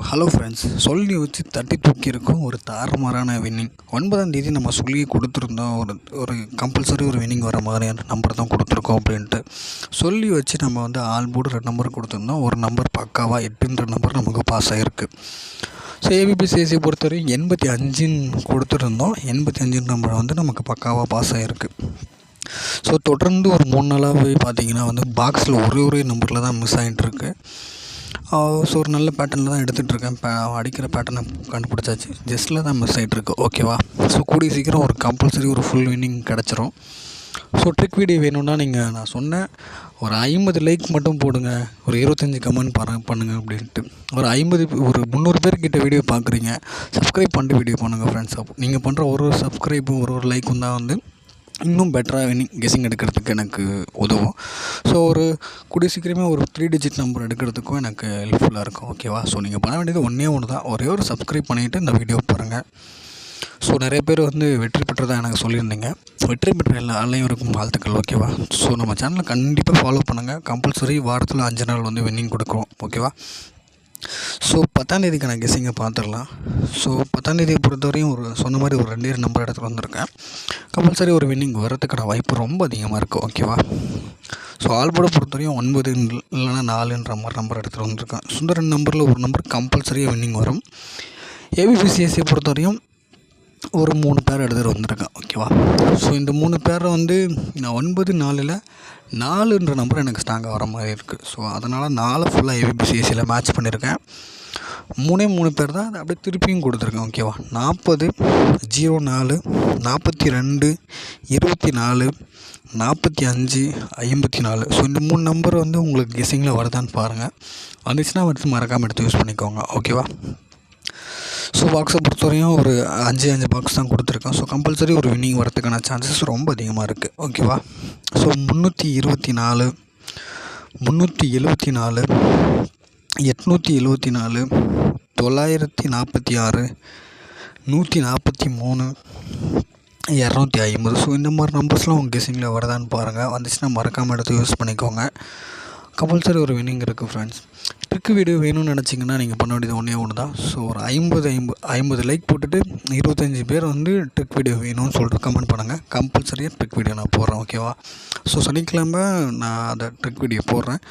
Hello friends, சொல்லி வச்சு தட்டி தூக்கியிருக்கோம் ஒரு தாறுமாறான வின்னிங். 9ஆம் தேதி நம்ம சொல்லி கொடுத்துருந்தோம். ஒரு கம்பல்சரி ஒரு வின்னிங் வர மாதிரியான நம்பர் தான் கொடுத்துருக்கோம் அப்படின்ட்டு சொல்லி வச்சு நம்ம ஆல் போர்டு 2 நம்பர் கொடுத்துருந்தோம். ஒரு நம்பர் பக்காவாக 8ன்ற நம்பர் நமக்கு பாஸ் ஆகிருக்கு. ஸோ ஏபிபிசிஎஸ்சியை பொறுத்தவரைக்கும் 85ன்னு கொடுத்துருந்தோம். 85 நம்பர் நமக்கு பக்காவாக பாஸ் ஆகிருக்கு. ஸோ தொடர்ந்து ஒரு 3 நாளாகவே பார்த்திங்கன்னா பாக்ஸில் ஒரே நம்பரில் தான் மிஸ் ஆகிட்டுருக்கு. ஸோ ஒரு நல்ல பேட்டர்னில் தான் எடுத்துகிட்ருக்கேன். அடிக்கிற பேட்டர்னை கண்டுபிடிச்சாச்சு, ஜஸ்ட்டில் தான் மிஸ் ஆகிட்ருக்கு. ஓகேவா? ஸோ கூடிய சீக்கிரம் ஒரு கம்பல்சரி ஒரு ஃபுல் வின்னிங் கிடச்சிரும். ஸோ ட்ரிக் வீடியோ வேணும்னா நான் சொன்னேன், ஒரு 50 லைக் மட்டும் போடுங்க, ஒரு 25 கமெண்ட் பண்ணுங்கள் அப்படின்ட்டு. ஒரு 300 பேர்கிட்ட வீடியோ பார்க்குறீங்க, சப்ஸ்கிரைப் பண்ணிட்டு வீடியோ பண்ணுங்கள் ஃப்ரெண்ட்ஸ். நீங்கள் பண்ணுற ஒரு சப்ஸ்கிரைப்பும் ஒரு லைக்கும் தான் இன்னும் பெட்டராக வின்னிங் கெஸ்ஸிங் எடுக்கிறதுக்கு எனக்கு உதவும். ஸோ ஒரு கூடிய சீக்கிரமே ஒரு 3 டிஜிட் நம்பர் எடுக்கிறதுக்கும் எனக்கு ஹெல்ப்ஃபுல்லாக இருக்கும். ஓகேவா? ஸோ நீங்கள் பண்ண வேண்டியது ஒன்று தான், ஒரே ஒரு சப்ஸ்கிரைப் பண்ணிவிட்டு இந்த வீடியோ பாருங்கள். ஸோ நிறைய பேர் வெற்றி பெற்றதாக எனக்கு சொல்லியிருந்தீங்க. வெற்றி பெற்ற எல்லா அனைவருக்கும் வாழ்த்துக்கள். ஓகேவா? ஸோ நம்ம சேனலை கண்டிப்பாக ஃபாலோ பண்ணுங்கள். கம்பல்சரி வாரத்தில் 5 நாள் வின்னிங் கொடுக்குறோம். ஓகேவா? ஸோ 10ஆம் தேதிக்கான கெஸ்ஸிங்கை பார்த்துடலாம். ஸோ 10ஆம் தேதியை பொறுத்தவரையும் சொன்ன மாதிரி ஒரு 2 நம்பர் இடத்துல வந்திருக்கேன். கம்பல்சரி ஒரு வின்னிங் வரதுக்கான வாய்ப்பு ரொம்ப அதிகமாக இருக்குது. ஓகேவா? ஸோ ஆல் போர்டை பொறுத்தவரையும் 9 இல்லைனா 4ன்ற மாதிரி நம்பர் இடத்துல வந்திருக்கேன். சுந்தரன் நம்பரில் ஒரு நம்பர் கம்பல்சரியாக வின்னிங் வரும். ஏபிபிசிஎஸ்சியை பொறுத்தவரையும் ஒரு 3 பேர் எடுத்துகிட்டு வந்திருக்கேன். ஓகேவா? ஸோ இந்த 3 பேரை நான் 9, 4ன்ற நம்பர் எனக்கு ஸ்ட்ராங்காக வர மாதிரி இருக்குது. ஸோ அதனால் 4 ஃபுல்லாக ஏபிபிசிஎஸ்சியில் மேட்ச் பண்ணியிருக்கேன். 3 பேர் தான் அதை அப்படியே திருப்பியும் கொடுத்துருக்கேன். ஓகேவா? 40, 04, 42, 24, 45, 54. ஸோ இந்த 3 நம்பர் உங்களுக்கு கெஸ்ஸிங்கில் வருதான்னு பாருங்கள். வந்துச்சுன்னா மறக்காமல் எடுத்து யூஸ் பண்ணிக்கோங்க. ஓகேவா? ஸோ பாக்ஸை பொறுத்தவரையும் ஒரு 5 பாக்ஸ் தான் கொடுத்துருக்கேன். ஸோ கம்பல்சரி ஒரு வின்னிங் வரதுக்கான சான்சஸ் ரொம்ப அதிகமாக இருக்குது. ஓகேவா? ஸோ 324, 374, 874, 946, 143, 250. ஸோ இந்த மாதிரி நம்பர்ஸ்லாம் உங்கள் கெஸ்ஸிங்கில் வருதான்னு பாருங்கள். வந்துச்சுன்னா மறக்காமல் எடுத்து யூஸ் பண்ணிக்கோங்க. கம்பல்சரி ஒரு வின்னிங் இருக்குது ஃப்ரெண்ட்ஸ். ட்ரிக் வீடியோ வேணும்னு நினச்சிங்கன்னா நீங்கள் பண்ண வேண்டியது ஒன்று தான். ஸோ ஒரு 50 லைக் போட்டுட்டு 25 பேர் ட்ரிக் வீடியோ வேணும்னு சொல்லிட்டு கமெண்ட் பண்ணுங்கள். கம்பல்சரியாக ட்ரிக் வீடியோ நான் போடுறேன். ஓகேவா? ஸோ சனிக்கிழமை நான் அதை ட்ரிக் வீடியோ போடுறேன்.